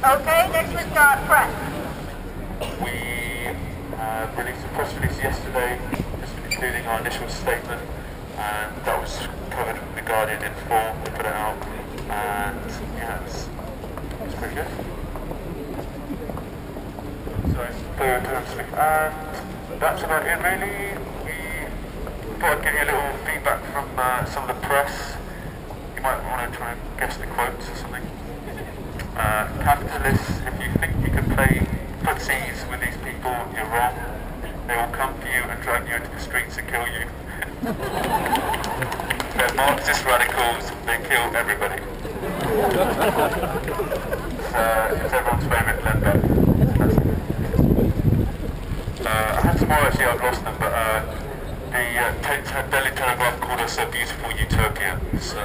Okay, next we've got press. We released a press release yesterday, just including our initial statement, and that was covered in The Guardian in full. We put it out, and yeah, it's pretty good. So, and that's about it really. We thought I'd give you a little feedback from some of the press. You might want to try and guess the quotes or something. Capitalists, if you think you can play footsies with these people, you're wrong. They will come for you and drag you into the streets and kill you. They're Marxist radicals, they kill everybody. It's everyone's favourite lender. I had some more actually, I've lost them, but the Daily Telegraph called us a beautiful utopia. So,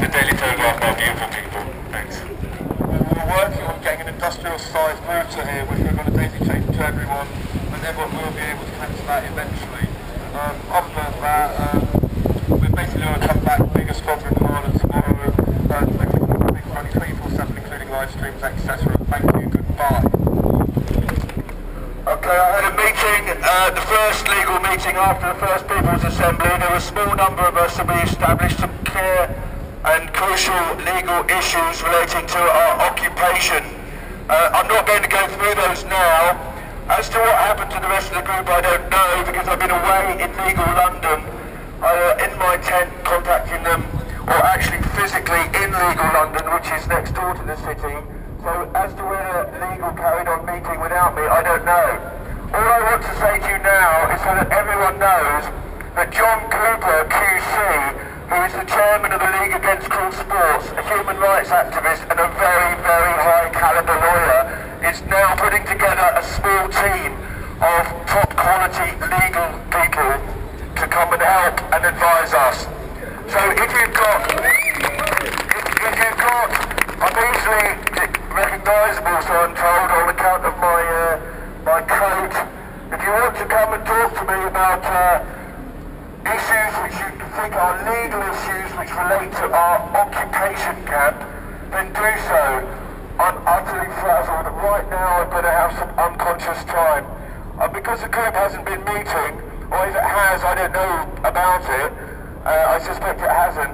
the Daily Telegraph are beautiful people. Thanks. We're working on getting an industrial-sized router here, which we're going to daisy chain to everyone, and everyone will be able to connect to that eventually. Other than that, we're basically going to come back bigger, stronger, and harder tomorrow. Running 24/7, including live streams, etc. Thank you. Goodbye. Okay, I had a meeting, the first legal meeting after the first People's Assembly. There were a small number of us, and we established some clear and crucial legal issues relating to our occupation. I'm not going to go through those now. As to what happened to the rest of the group, I don't know, because I've been away in legal London, in my tent contacting them, or actually physically in legal London, which is next door to the city. So as to whether legal carried on meeting without me, I don't know. All I want to say to you now is so that everyone knows that John Cooper, QC, who is the chairman of the League Against Cruel Sports, a human rights activist and a very, very high caliber lawyer, is now putting together a small team of top quality legal people to come and help and advise us. So if you've got, I'm easily recognisable, so I'm told, on account of my coat. If you want to come and talk to me about issues which you think are legal issues which relate to our occupation camp, then do so. I'm utterly frazzled. Right now I'm going to have some unconscious time. Because the group hasn't been meeting, or if it has, I don't know about it. I suspect it hasn't.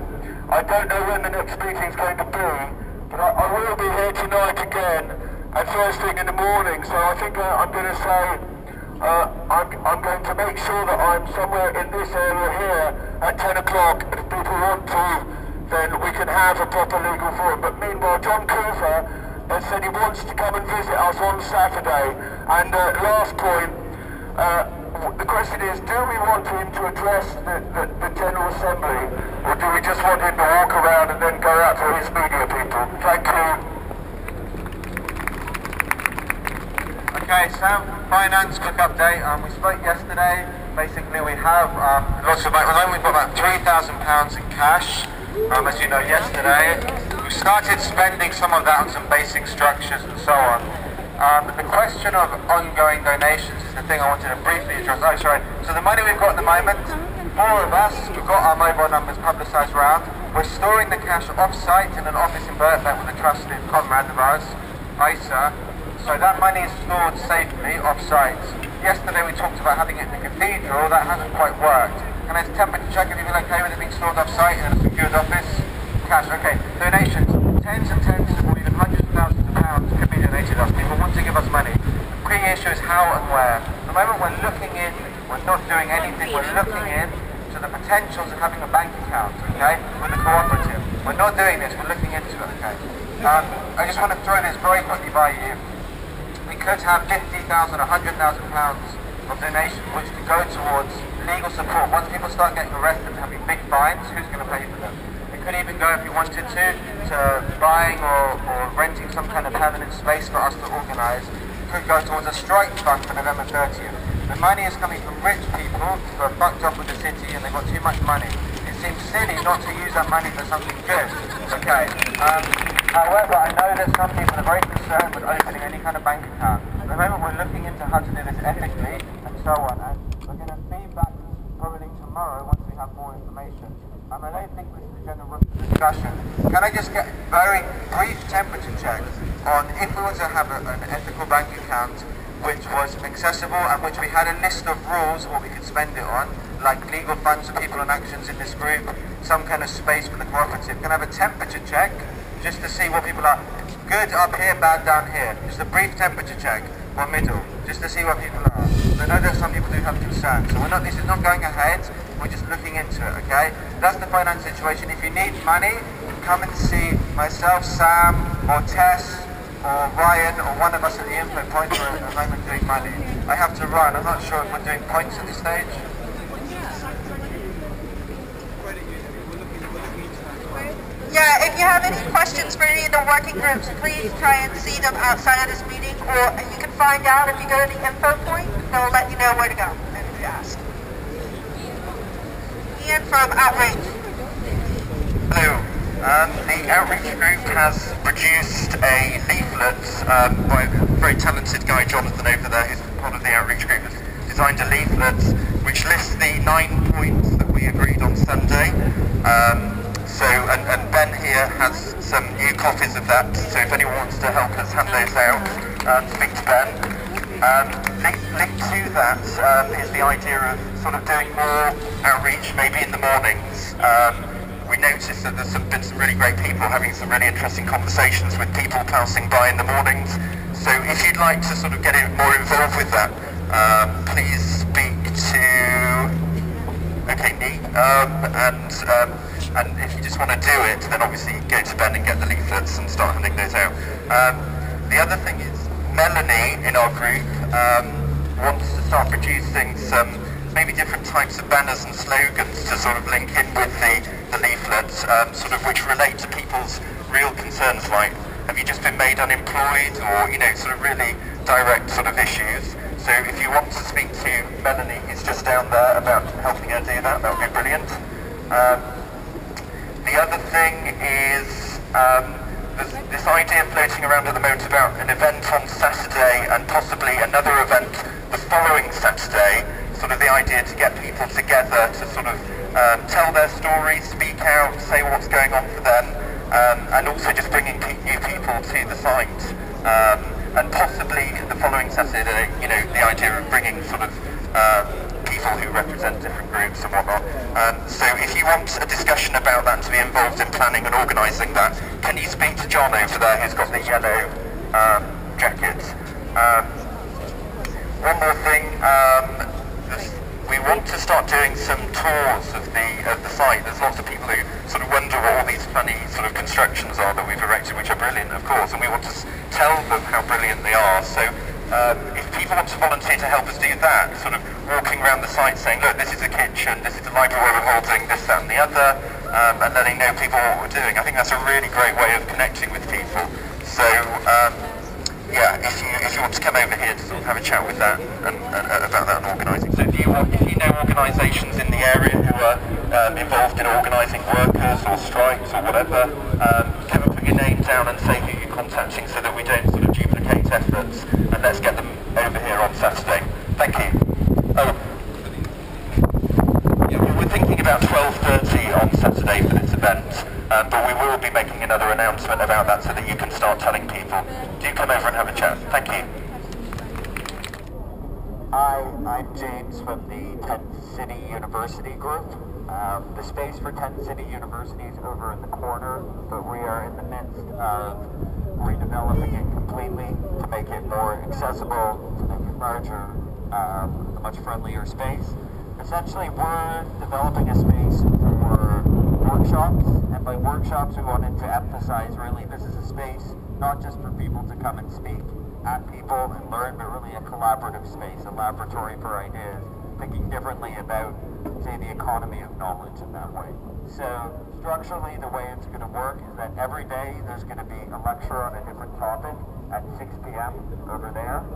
I don't know when the next meeting's going to be, but I will be here tonight again, and first thing in the morning, so I think I'm going to say, I'm going to make sure that I'm somewhere in this area here at 10 o'clock, and if people want to, then we can have a proper legal forum. But meanwhile, John Cooper has said he wants to come and visit us on Saturday, and last point, the question is, do we want him to address the General Assembly, or do we just want him to walk around and then go out to his media people? Thank you. Okay, Sam, finance, quick update. We spoke yesterday. Basically, we have lots of money. At the moment, we've got about £3,000 in cash. As you know, yesterday, we started spending some of that on some basic structures and so on. But the question of ongoing donations is the thing I wanted to briefly address. Oh, sorry. So the money we've got at the moment, 4 of us, we've got our mobile numbers publicised around. We're storing the cash off-site in an office in Birkbeck with a trusted comrade of ours, Isa. So that money is stored safely off-site. Yesterday we talked about having it in the cathedral. That hasn't quite worked. Can I temperature check if you feel okay with it being stored off-site in a secured office? Cash, okay. Donations, tens and tens or even hundreds of thousands of pounds could be donated to us. People want to give us money. The key issue is how and where. At the moment we're looking in, we're not doing anything, we're looking in to the potentials of having a bank account, okay, with a cooperative. We're not doing this, we're looking into it, okay. I just want to throw this very quickly by you. We could have £50,000, £100,000 of donation which could go towards legal support. Once people start getting arrested and having big fines, who's going to pay for them? It could even go, if you wanted to buying or renting some kind of permanent space for us to organise. It could go towards a strike fund for November 30th. The money is coming from rich people who are fucked up with the city and they've got too much money. It seems silly not to use that money for something good. Okay. However, I know that some people are very concerned with opening any kind of bank account. At the moment we're looking into how to do this ethically and so on, and we're going to feedback probably tomorrow once we have more information. I don't think this is a general discussion. Can I just get very brief temperature checks on if we were to have an ethical bank account which was accessible and which we had a list of rules what we could spend it on, like legal funds for people and actions in this group, some kind of space for the cooperative. Can I have a temperature check just to see what people are good up here, bad down here? Just a brief temperature check, or middle, just to see what people are. I know that some people do have concerns, so this is not going ahead. We're just looking into it, okay? That's the finance situation. If you need money, come and see myself, Sam, or Tess, or Ryan, or one of us at the info point for a moment doing money. I have to run. I'm not sure if we're doing points at this stage. Yeah, if you have any questions for any of the working groups, please try and see them outside of this meeting, or you can find out if you go to the info point. They'll let you know where to go and if you ask. Ian from Outreach. Hello. The Outreach Group has produced a leaflet by a very talented guy, Jonathan, over there, who's part of the Outreach Group, has designed a leaflet which lists the 9 points that we agreed on Sunday. And Ben here has some new copies of that, so if anyone wants to help us hand those out, speak to Ben. Linked to that is the idea of sort of doing more outreach, maybe in the mornings. We noticed that there's been some really great people having some really interesting conversations with people passing by in the mornings. So if you'd like to sort of get more involved with that, please speak to Neat. And if you just want to do it, then obviously go to Ben and get the leaflets and start handing those out. The other thing is Melanie in our group wants to start producing some maybe different types of banners and slogans to sort of link in with the leaflets, sort of which relate to people's real concerns, like have you just been made unemployed, or sort of really direct sort of issues. So if you want to speak to Melanie, who's just down there, about helping her do that, that would be brilliant. The other thing is there's this idea floating around at the moment about an event on Saturday and possibly another event the following Saturday. Sort of the idea to get people together to sort of tell their stories, speak out, say what's going on for them, and also just bringing new people to the site. And possibly the following Saturday, the idea of bringing sort of people who represent different groups and whatnot. So if you want a discussion about that, to be involved in planning and organising that, can you speak to John over there, who's got the yellow jacket? One more thing, we want to start doing some tours of the site. There's lots of people who sort of wonder what all these funny sort of constructions are that we've erected, which are brilliant, of course, and we want to tell them how brilliant they are. So if people want to volunteer to help us do that, sort of walking around the site saying, look, this is a kitchen, this is the library where we're holding this, that and the other, and letting know people what we're doing. I think that's a really great way of connecting with people. So yeah, if you want to come over here to sort of have a chat with that and about that and organising. So if you know organisations in the area who are involved in organising workers or strikes or whatever, come and put your name down and say who you're contacting so that we don't sort of duplicate efforts, and let's get them over here on Saturday. Thank you. Oh, yeah, we're thinking about 12:30 on Saturday for this event, but we will be making another announcement about that so that you can start telling people. Do come over and have a chat. Thank you. Hi, I'm James from the Tent City University group. The space for Tent City University is over in the corner, but we are in the midst of redeveloping it completely to make it more accessible, to make it larger, a much friendlier space. Essentially, we're developing a space for workshops, and by workshops we wanted to emphasize really this is a space not just for people to come and speak at people and learn, but really a collaborative space, a laboratory for ideas, thinking differently about, say, the economy of knowledge in that way. So structurally, the way it's going to work is that every day there's going to be a lecture on a different topic at 6 p.m. over there.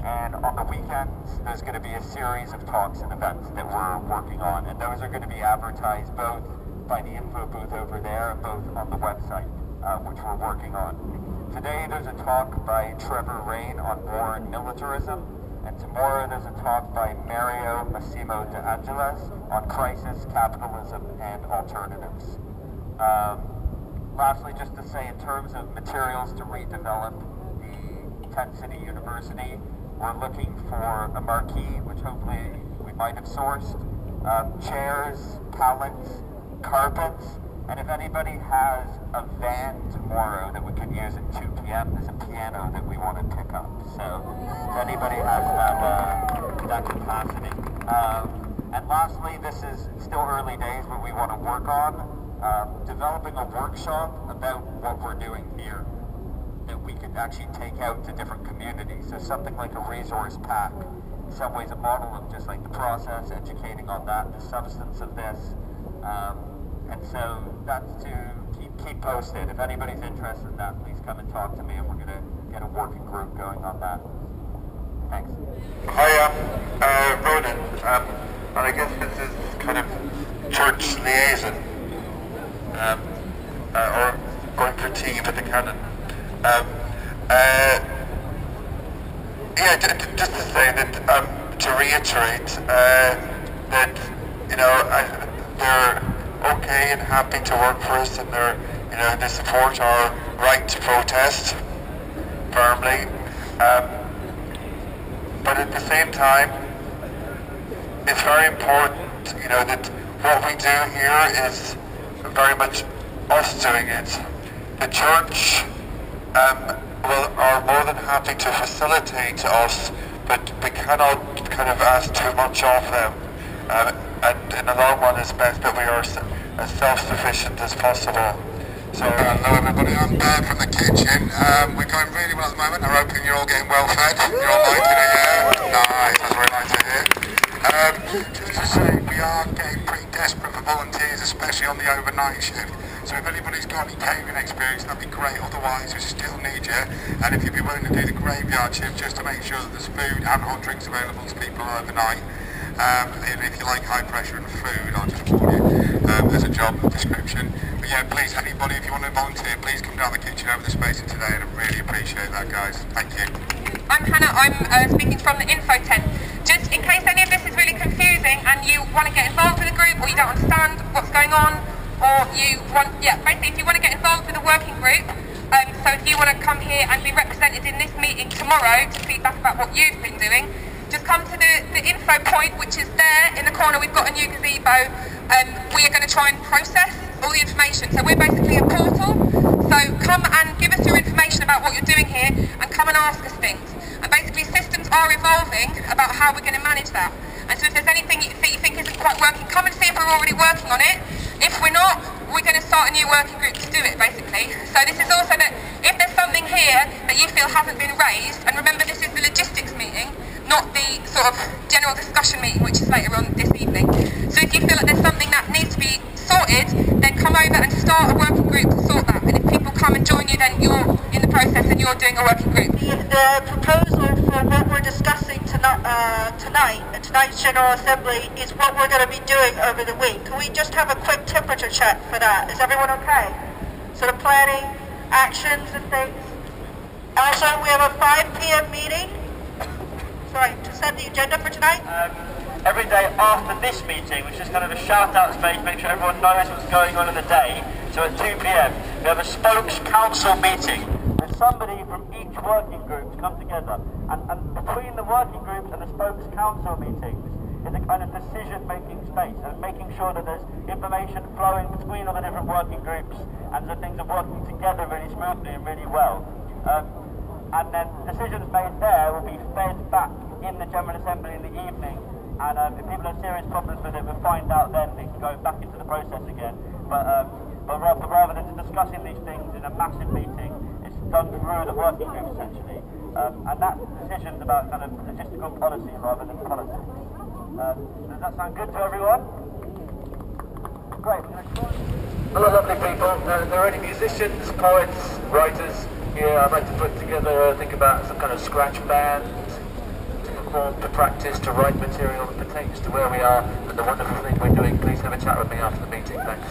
And on the weekends, there's going to be a series of talks and events that we're working on. And those are going to be advertised both by the info booth over there and both on the website, which we're working on. Today, there's a talk by Trevor Rain on war and militarism. And tomorrow there's a talk by Mario Massimo de Angelis on crisis, capitalism, and alternatives. Lastly, just to say, in terms of materials to redevelop the Tent City University, we're looking for a marquee, which hopefully we might have sourced, chairs, pallets, carpets, and if anybody has a van tomorrow that we could use at 2 p.m., there's a piano that we want to pick up. So if anybody has that capacity. And lastly, this is still early days, but we want to work on developing a workshop about what we're doing here that we could actually take out to different communities. So something like a resource pack, in some ways a model of just like the process, educating on that, the substance of this. And so that's to keep posted. If anybody's interested in that, please come and talk to me, and we're going to get a working group going on that. Thanks. Hi, Ronan, and I guess this is kind of church liaison, or going for tea with the canon. Yeah, just to say that, to reiterate, that, you know, they're okay and happy to work for us, and they support our right to protest firmly. But at the same time, it's very important, you know, that what we do here is very much us doing it. The church are more than happy to facilitate us, but we cannot kind of ask too much of them. And in the long run, it's best that we are as self-sufficient as possible. So, hello everybody, I'm Dad from the kitchen. We're going really well at the moment. I'm hoping you're all getting well fed. You're all liking it, yeah? Nice, that's very nice to hear. Just to say, we are getting pretty desperate for volunteers, especially on the overnight shift. So if anybody's got any catering experience, that'd be great. Otherwise, we still need you. And if you'd be willing to do the graveyard shift, just to make sure that there's food and hot drinks available to people overnight. If you like high pressure and food, I'll just warn you, there's a job description. But yeah, please, anybody, if you want to volunteer, please come down the kitchen over the space today, and I really appreciate that, guys. Thank you. I'm Hannah, I'm speaking from the info tent. Just in case any of this is really confusing and you want to get involved with the group, or you don't understand what's going on, or you want, basically if you want to get involved with the working group, so if you want to come here and be represented in this meeting tomorrow to feedback about what you've been doing, just come to the info point, which is there in the corner. We've got a new gazebo. We are going to try and process all the information. So we're basically a portal. So come and give us your information about what you're doing here, and come and ask us things. And basically systems are evolving about how we're going to manage that. And so if there's anything you think isn't quite working, come and see if we're already working on it. If we're not, we're going to start a new working group to do it, basically. So this is also that if there's something here that you feel hasn't been raised, and remember this is the logistics meeting, not the sort of general discussion meeting, which is later on this evening. So if you feel that there's something that needs to be sorted, then come over and start a working group to sort that. And if people come and join you, then you're in the process and you're doing a working group. The proposal for what we're discussing tonight at tonight's General Assembly is what we're going to be doing over the week. Can we just have a quick temperature check for that? Is everyone okay? Sort of planning, actions and things. Also, we have a 5 p.m. meeting. Sorry, to set the agenda for tonight? Every day after this meeting, which is kind of a shout-out space, make sure everyone knows what's going on in the day. So at 2 p.m, we have a spokes council meeting. There's somebody from each working group to come together. And between the working groups and the spokes council meetings is a kind of decision-making space, and making sure that there's information flowing between all the different working groups, and that things are working together really smoothly and really well. And then decisions made there will be fed back in the General Assembly in the evening. And if people have serious problems with it, we'll find out then they can go back into the process again. But rather than discussing these things in a massive meeting, it's done through the working group essentially. And that decision's about kind of logistical policy rather than politics. Does that sound good to everyone? Great. Hello lovely people, there are any musicians, poets, writers here? I'd like to put together, think about some kind of scratch band to perform, to practice, to write material that pertains to where we are and the wonderful thing we're doing. Please have a chat with me after the meeting, thanks.